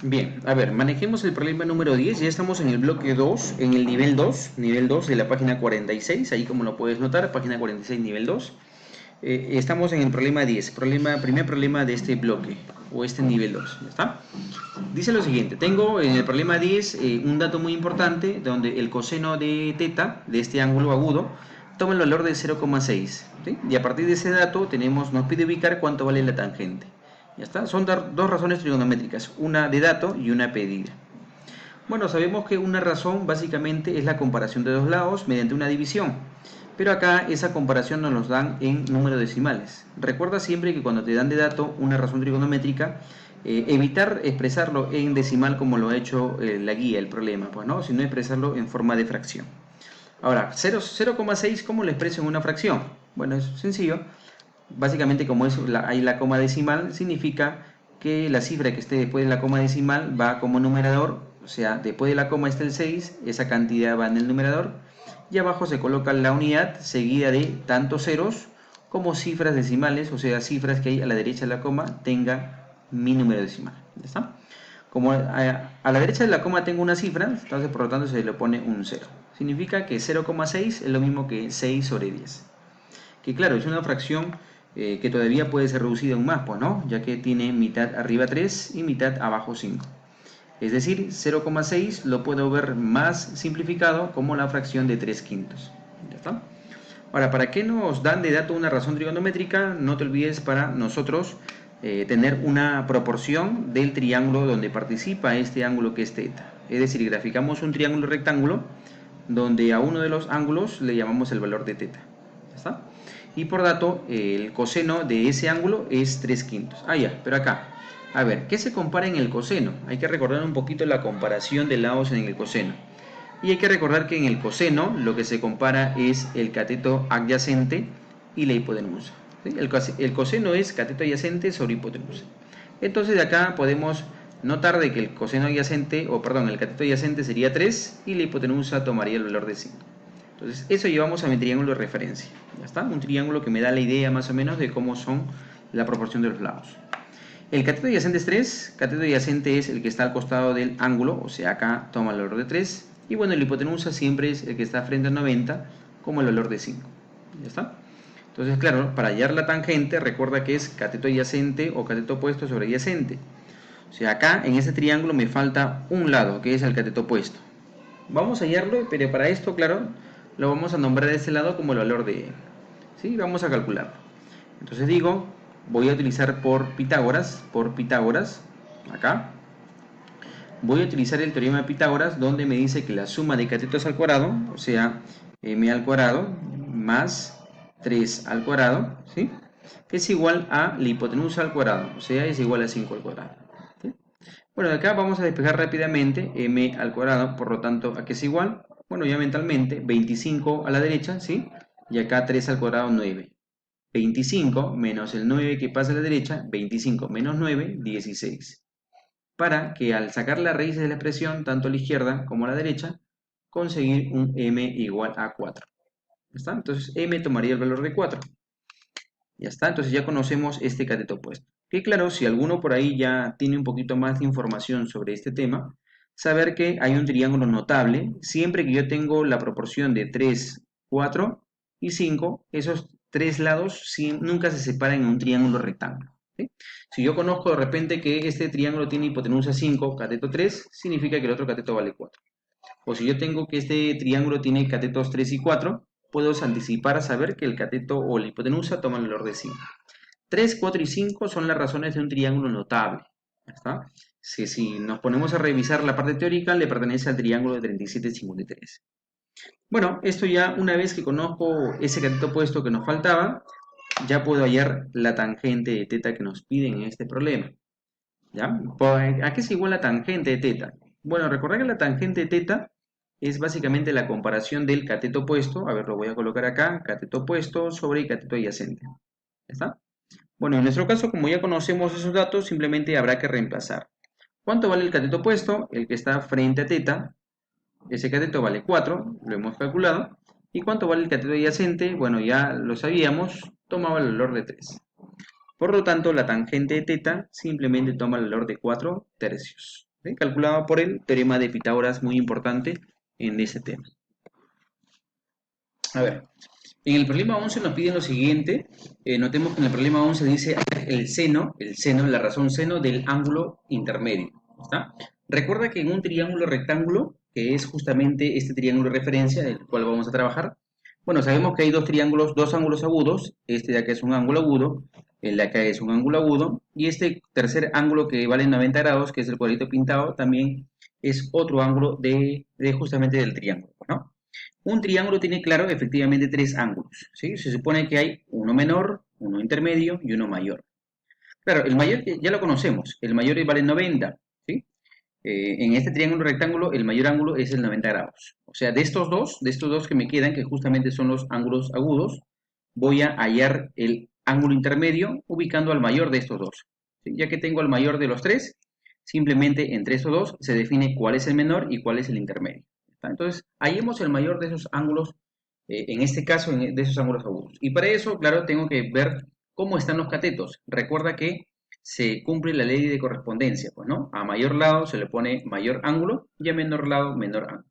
Bien, a ver, manejemos el problema número 10. Ya estamos en el bloque 2, en el nivel 2 de la página 46, ahí como lo puedes notar, página 46, nivel 2. Estamos en el problema 10, primer problema de este bloque, o este nivel 2, ¿ya está? Dice lo siguiente, tengo en el problema 10 un dato muy importante, donde el coseno de teta, de este ángulo agudo, toma el valor de 0,6, ¿sí? Y a partir de ese dato nos pide ubicar cuánto vale la tangente. Ya está, son dos razones trigonométricas, una de dato y una pedida. Bueno, sabemos que una razón básicamente es la comparación de dos lados mediante una división, pero acá esa comparación nos los dan en números decimales. Recuerda siempre que cuando te dan de dato una razón trigonométrica, evitar expresarlo en decimal como lo ha hecho la guía, el problema, pues no, sino expresarlo en forma de fracción. Ahora, 0,6, ¿cómo lo expreso en una fracción? Bueno, es sencillo. Básicamente, como hay la coma decimal, significa que la cifra que esté después de la coma decimal va como numerador, o sea, después de la coma está el 6, esa cantidad va en el numerador, y abajo se coloca la unidad seguida de tantos ceros como cifras decimales, o sea, cifras que hay a la derecha de la coma tenga mi número decimal. ¿Ya está? Como a la derecha de la coma tengo una cifra, entonces por lo tanto se le pone un 0. Significa que 0,6 es lo mismo que 6 sobre 10. Que claro, es una fracción que todavía puede ser reducida aún más, pues, ¿no? Ya que tiene mitad arriba 3 y mitad abajo 5. Es decir, 0,6 lo puedo ver más simplificado como la fracción de 3 quintos. ¿Ya está? Ahora, ¿para qué nos dan de dato una razón trigonométrica? No te olvides para nosotros tener una proporción del triángulo donde participa este ángulo que es teta. Es decir, graficamos un triángulo rectángulo donde a uno de los ángulos le llamamos el valor de teta. ¿Ya está? Y por dato, el coseno de ese ángulo es 3 quintos. Ah, ya, pero acá. A ver, ¿qué se compara en el coseno? Hay que recordar un poquito la comparación de lados en el coseno. Y hay que recordar que en el coseno lo que se compara es el cateto adyacente y la hipotenusa. ¿Sí? El coseno es cateto adyacente sobre hipotenusa. Entonces de acá podemos notar de que el coseno adyacente, o perdón, el cateto adyacente sería 3 y la hipotenusa tomaría el valor de 5. Entonces eso llevamos a mi triángulo de referencia. ¿Ya está? Un triángulo que me da la idea más o menos de cómo son la proporción de los lados. El cateto adyacente es 3, cateto adyacente es el que está al costado del ángulo, o sea acá toma el valor de 3, y bueno, la hipotenusa siempre es el que está frente a 90, como el valor de 5. ¿Ya está? Entonces, claro, para hallar la tangente, recuerda que es cateto adyacente o cateto opuesto sobre adyacente. O sea, acá en este triángulo me falta un lado, que es el cateto opuesto. Vamos a hallarlo, pero para esto, claro, lo vamos a nombrar de este lado como el valor de n. ¿Sí? Vamos a calcularlo. Entonces digo, voy a utilizar por Pitágoras, acá. Voy a utilizar el teorema de Pitágoras, donde me dice que la suma de catetos al cuadrado, o sea, m al cuadrado más 3 al cuadrado, ¿sí?, es igual a la hipotenusa al cuadrado, o sea, es igual a 5 al cuadrado. ¿Sí? Bueno, de acá vamos a despejar rápidamente m al cuadrado, por lo tanto, ¿a qué es igual? Bueno, ya mentalmente, 25 a la derecha, ¿sí? Y acá 3 al cuadrado, 9. 25 menos el 9 que pasa a la derecha, 25 menos 9, 16. Para que al sacar las raíces de la expresión, tanto a la izquierda como a la derecha, conseguir un m igual a 4. ¿Ya está? Entonces m tomaría el valor de 4. Ya está, entonces ya conocemos este cateto opuesto. Que claro, si alguno por ahí ya tiene un poquito más de información sobre este tema, saber que hay un triángulo notable, siempre que yo tengo la proporción de 3, 4 y 5, esos tres lados nunca se separan en un triángulo rectángulo. ¿Sí? Si yo conozco de repente que este triángulo tiene hipotenusa 5, cateto 3, significa que el otro cateto vale 4. O si yo tengo que este triángulo tiene catetos 3 y 4, puedo anticipar a saber que el cateto o la hipotenusa toma el valor de 5. 3, 4 y 5 son las razones de un triángulo notable. ¿Está? Si nos ponemos a revisar la parte teórica, le pertenece al triángulo de 37 y 53. Bueno, esto ya una vez que conozco ese cateto opuesto que nos faltaba, ya puedo hallar la tangente de teta que nos piden en este problema. ¿Ya? ¿A qué es igual la tangente de teta? Bueno, recordad que la tangente de teta es básicamente la comparación del cateto opuesto. A ver, lo voy a colocar acá, cateto opuesto sobre el cateto adyacente. ¿Ya está? Bueno, en nuestro caso, como ya conocemos esos datos, simplemente habrá que reemplazar. ¿Cuánto vale el cateto opuesto? El que está frente a teta. Ese cateto vale 4, lo hemos calculado. ¿Y cuánto vale el cateto adyacente? Bueno, ya lo sabíamos, tomaba el valor de 3. Por lo tanto, la tangente de teta simplemente toma el valor de 4 tercios. ¿sí? Calculado por el teorema de Pitágoras, muy importante en este tema. A ver, en el problema 11 nos piden lo siguiente. Notemos que en el problema 11 dice el seno, la razón seno del ángulo intermedio. ¿Está? Recuerda que en un triángulo rectángulo, que es justamente este triángulo de referencia del cual vamos a trabajar, bueno, sabemos que hay dos triángulos, dos ángulos agudos. Este de acá es un ángulo agudo, el de acá es un ángulo agudo, y este tercer ángulo que vale 90 grados, que es el cuadrito pintado, también es otro ángulo de justamente del triángulo, ¿no? Un triángulo tiene, claro, efectivamente tres ángulos, ¿sí? Se supone que hay uno menor, uno intermedio y uno mayor. Claro, el mayor ya lo conocemos, el mayor vale 90, ¿sí? En este triángulo rectángulo, el mayor ángulo es el 90 grados. O sea, de estos dos que me quedan, que justamente son los ángulos agudos, voy a hallar el ángulo intermedio ubicando al mayor de estos dos. ¿Sí? Ya que tengo al mayor de los tres, simplemente entre estos dos se define cuál es el menor y cuál es el intermedio. ¿Está? Entonces, hallemos el mayor de esos ángulos, en este caso, de esos ángulos agudos. Y para eso, claro, tengo que ver cómo están los catetos. Recuerda que se cumple la ley de correspondencia, pues, ¿no? A mayor lado se le pone mayor ángulo y a menor lado menor ángulo.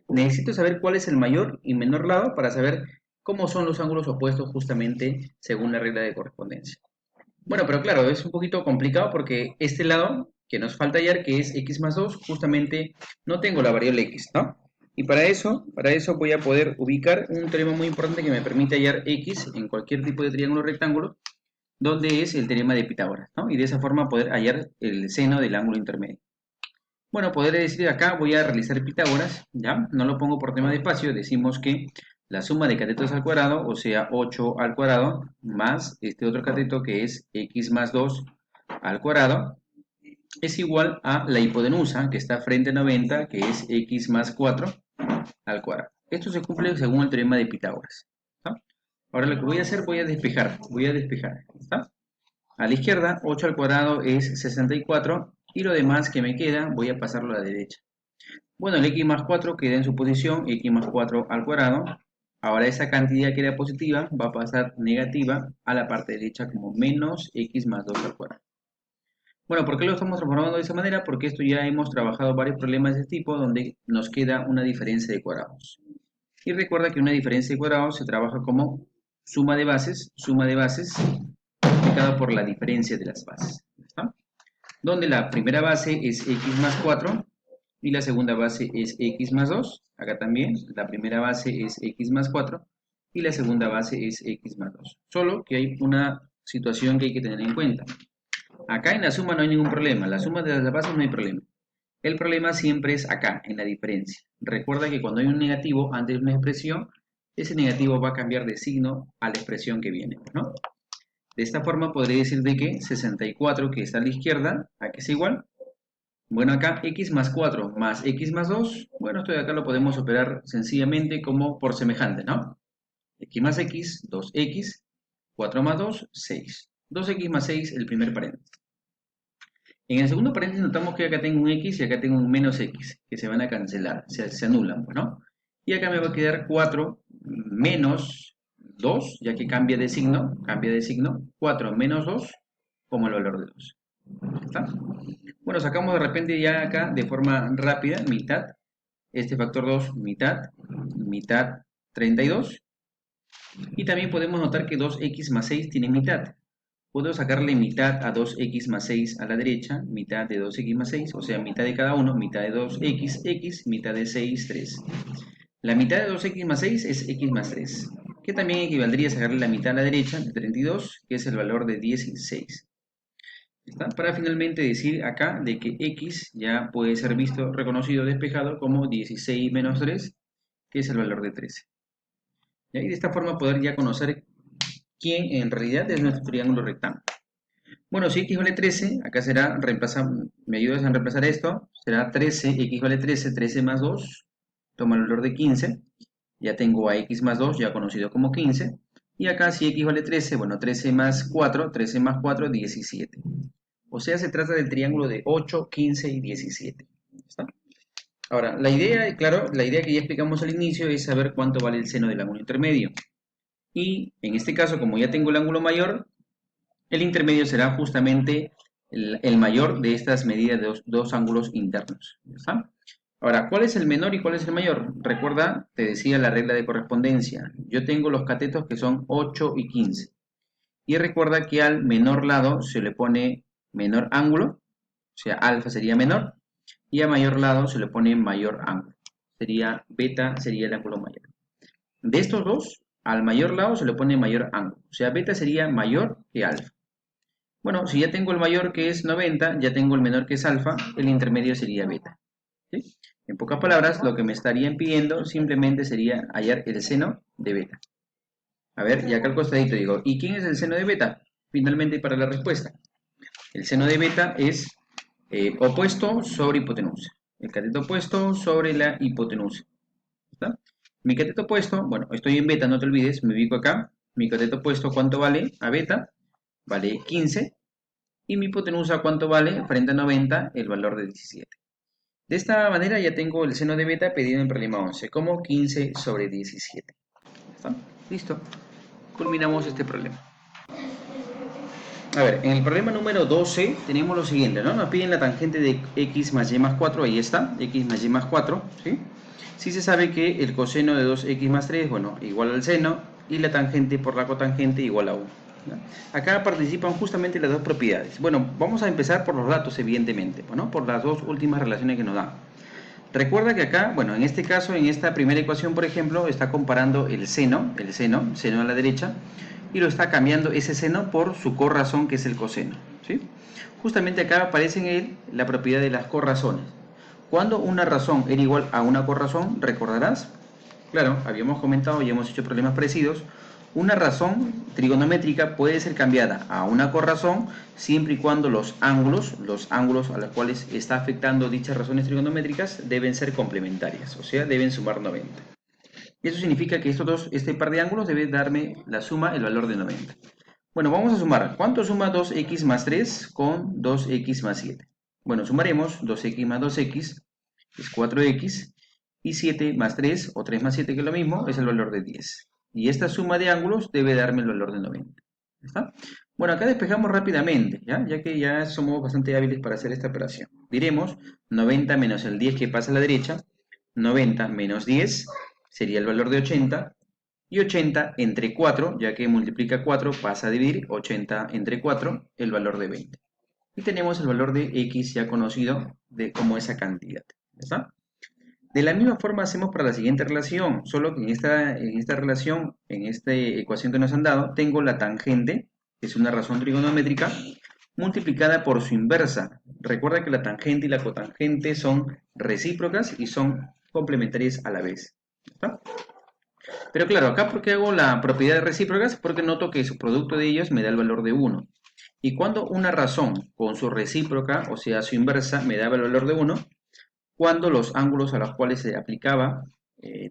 Necesito saber cuál es el mayor y menor lado para saber cómo son los ángulos opuestos justamente según la regla de correspondencia. Bueno, pero claro, es un poquito complicado porque este lado que nos falta hallar, que es x más 2, justamente no tengo la variable x, ¿no? Y para eso voy a poder ubicar un teorema muy importante que me permite hallar x en cualquier tipo de triángulo rectángulo, donde es el teorema de Pitágoras, ¿no? Y de esa forma poder hallar el seno del ángulo intermedio. Bueno, podré decir acá, voy a realizar Pitágoras, ¿ya? No lo pongo por tema de espacio, decimos que la suma de catetos al cuadrado, o sea, 8 al cuadrado, más este otro cateto que es x más 2 al cuadrado, es igual a la hipotenusa, que está frente a 90, que es x más 4 al cuadrado. Esto se cumple según el teorema de Pitágoras. ¿Está? Ahora lo que voy a hacer, voy a despejar, ¿está? A la izquierda, 8 al cuadrado es 64, y lo demás que me queda, voy a pasarlo a la derecha. Bueno, el x más 4 queda en su posición, x más 4 al cuadrado. Ahora esa cantidad que era positiva va a pasar negativa a la parte derecha como menos x más 2 al cuadrado. Bueno, ¿por qué lo estamos transformando de esa manera? Porque esto ya hemos trabajado varios problemas de este tipo donde nos queda una diferencia de cuadrados. Y recuerda que una diferencia de cuadrados se trabaja como suma de bases multiplicado por la diferencia de las bases. ¿Está? Donde la primera base es x más 4 y la segunda base es x más 2. Acá también la primera base es x más 4 y la segunda base es x más 2. Solo que hay una situación que hay que tener en cuenta. Acá en la suma no hay ningún problema, la suma de las bases no hay problema. El problema siempre es acá, en la diferencia. Recuerda que cuando hay un negativo antes de una expresión, ese negativo va a cambiar de signo a la expresión que viene, ¿no? De esta forma podré decir de que 64 que está a la izquierda, ¿a qué es igual? Bueno, acá x más 4 más x más 2, bueno, esto de acá lo podemos operar sencillamente como por semejante, ¿no? X más x, 2x, 4 más 2, 6. 2x más 6, el primer paréntesis. En el segundo paréntesis notamos que acá tengo un x y acá tengo un menos x, que se van a cancelar, se anulan, ¿no? Y acá me va a quedar 4 menos 2, ya que cambia de signo, 4 menos 2 como el valor de 2. ¿Está? Bueno, sacamos de repente ya acá de forma rápida, mitad, este factor 2, mitad, 32. Y también podemos notar que 2x más 6 tiene mitad. Puedo sacarle mitad a 2x más 6 a la derecha, mitad de 2x más 6, o sea, mitad de cada uno, mitad de 2x, x, mitad de 6, 3. La mitad de 2x más 6 es x más 3, que también equivaldría a sacarle la mitad a la derecha, de 32, que es el valor de 16. ¿Está? Para finalmente decir acá de que x ya puede ser visto, reconocido, despejado como 16 menos 3, que es el valor de 13. Y de esta forma poder ya conocer quién en realidad es nuestro triángulo rectángulo. Bueno, si x vale 13, acá será, me ayudas a reemplazar esto, será 13, x vale 13, 13 más 2, toma el valor de 15, ya tengo a x más 2, ya conocido como 15, y acá si x vale 13, bueno, 13 más 4, 17. O sea, se trata del triángulo de 8, 15 y 17. ¿Está? Ahora, la idea, claro, la idea que ya explicamos al inicio es saber cuánto vale el seno del ángulo intermedio. Y en este caso, como ya tengo el ángulo mayor, el intermedio será justamente el mayor de estas medidas de dos ángulos internos. ¿Ya está? Ahora, ¿cuál es el menor y cuál es el mayor? Recuerda, te decía la regla de correspondencia. Yo tengo los catetos que son 8 y 15. Y recuerda que al menor lado se le pone menor ángulo, o sea, alfa sería menor, y a mayor lado se le pone mayor ángulo. Sería beta, sería el ángulo mayor. De estos dos, al mayor lado se le pone mayor ángulo, o sea, beta sería mayor que alfa. Bueno, si ya tengo el mayor que es 90, ya tengo el menor que es alfa, el intermedio sería beta. ¿Sí? En pocas palabras, lo que me estarían pidiendo simplemente sería hallar el seno de beta. A ver, y acá al costadito digo, ¿y quién es el seno de beta? Finalmente para la respuesta. El seno de beta es opuesto sobre hipotenusa. El cateto opuesto sobre la hipotenusa. ¿Está? Mi cateto opuesto, bueno, estoy en beta, no te olvides, me ubico acá. Mi cateto opuesto, ¿cuánto vale? A beta, vale 15. Y mi hipotenusa, ¿cuánto vale? Frente a 90, el valor de 17. De esta manera ya tengo el seno de beta pedido en el problema 11, como 15 sobre 17. ¿Está? Listo. Culminamos este problema. A ver, en el problema número 12 tenemos lo siguiente, ¿no? Nos piden la tangente de x más y más 4, ahí está, x más y más 4, ¿sí? Sí se sabe que el coseno de 2x más 3, bueno, igual al seno, y la tangente por la cotangente igual a 1. ¿No? Acá participan justamente las dos propiedades. Bueno, vamos a empezar por los datos, evidentemente, ¿no? Por las dos últimas relaciones que nos dan. Recuerda que acá, bueno, en este caso, en esta primera ecuación, por ejemplo, está comparando el seno a la derecha, y lo está cambiando ese seno por su corrazón, que es el coseno, ¿sí? Justamente acá aparece en él la propiedad de las corrazones. Cuando una razón era igual a una corrazón, ¿recordarás? Claro, habíamos comentado y hemos hecho problemas parecidos. Una razón trigonométrica puede ser cambiada a una corrazón siempre y cuando los ángulos a los cuales está afectando dichas razones trigonométricas deben ser complementarias, o sea, deben sumar 90. Y eso significa que este par de ángulos debe darme la suma, el valor de 90. Bueno, vamos a sumar. ¿Cuánto suma 2x más 3 con 2x más 7? Bueno, sumaremos 2x más 2x, es 4x, y 7 más 3, o 3 más 7, que es lo mismo, es el valor de 10. Y esta suma de ángulos debe darme el valor de 90. ¿Está? Bueno, acá despejamos rápidamente, ya que ya somos bastante hábiles para hacer esta operación. Diremos 90 menos el 10 que pasa a la derecha, 90 menos 10 sería el valor de 80, y 80 entre 4, ya que multiplica 4, pasa a dividir 80 entre 4, el valor de 20. Y tenemos el valor de x ya conocido como esa cantidad. ¿Está? De la misma forma hacemos para la siguiente relación, solo que en esta relación, en esta ecuación que nos han dado, tengo la tangente, que es una razón trigonométrica, multiplicada por su inversa. Recuerda que la tangente y la cotangente son recíprocas y son complementarias a la vez. ¿Está? Pero claro, acá porque hago la propiedad de recíprocas, porque noto que su producto de ellos me da el valor de 1. Y cuando una razón con su recíproca, o sea, su inversa, me daba el valor de 1, cuando los ángulos a los cuales se aplicaba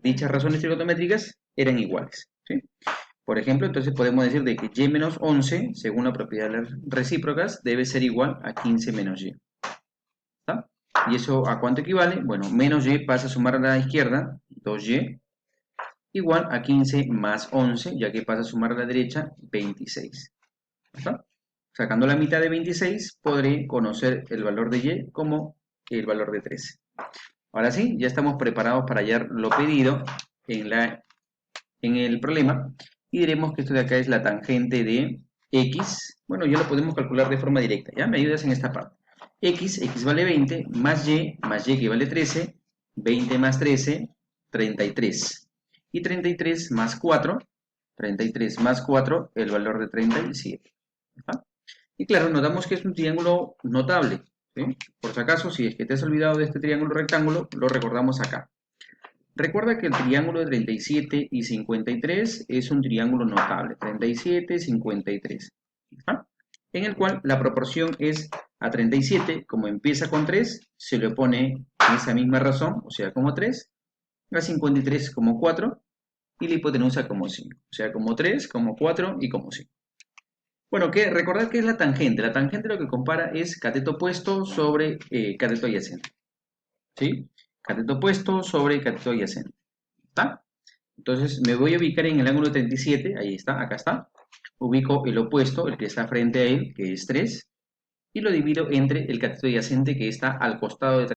dichas razones trigonométricas eran iguales. ¿Sí? Por ejemplo, entonces podemos decir de que y menos 11, según la propiedad de las recíprocas, debe ser igual a 15 menos y. ¿Está? ¿Y eso a cuánto equivale? Bueno, menos y pasa a sumar a la izquierda, 2y, igual a 15 más 11, ya que pasa a sumar a la derecha 26. ¿Está? Sacando la mitad de 26, podré conocer el valor de y como el valor de 13. Ahora sí, ya estamos preparados para hallar lo pedido en el problema, y diremos que esto de acá es la tangente de x. Bueno, ya lo podemos calcular de forma directa, ¿ya? Me ayudas en esta parte. X vale 20, más y que vale 13, 20 más 13, 33. Y 33 más 4, 33 más 4, el valor de 37. ¿Está? Y claro, notamos que es un triángulo notable, ¿sí? Por si acaso, si es que te has olvidado de este triángulo rectángulo, lo recordamos acá. Recuerda que el triángulo de 37 y 53 es un triángulo notable, 37, 53, ¿está? En el cual la proporción es a 37, como empieza con 3, se le pone esa misma razón, o sea, como 3, a 53 como 4, y la hipotenusa como 5, o sea, como 3, como 4 y como 5. Bueno, recordad que es la tangente. La tangente lo que compara es cateto opuesto sobre cateto adyacente. ¿Sí? Cateto opuesto sobre cateto adyacente. ¿Está? Entonces me voy a ubicar en el ángulo 37. Ahí está, acá está. Ubico el opuesto, el que está frente a él, que es 3. y lo divido entre el cateto adyacente que está al costado de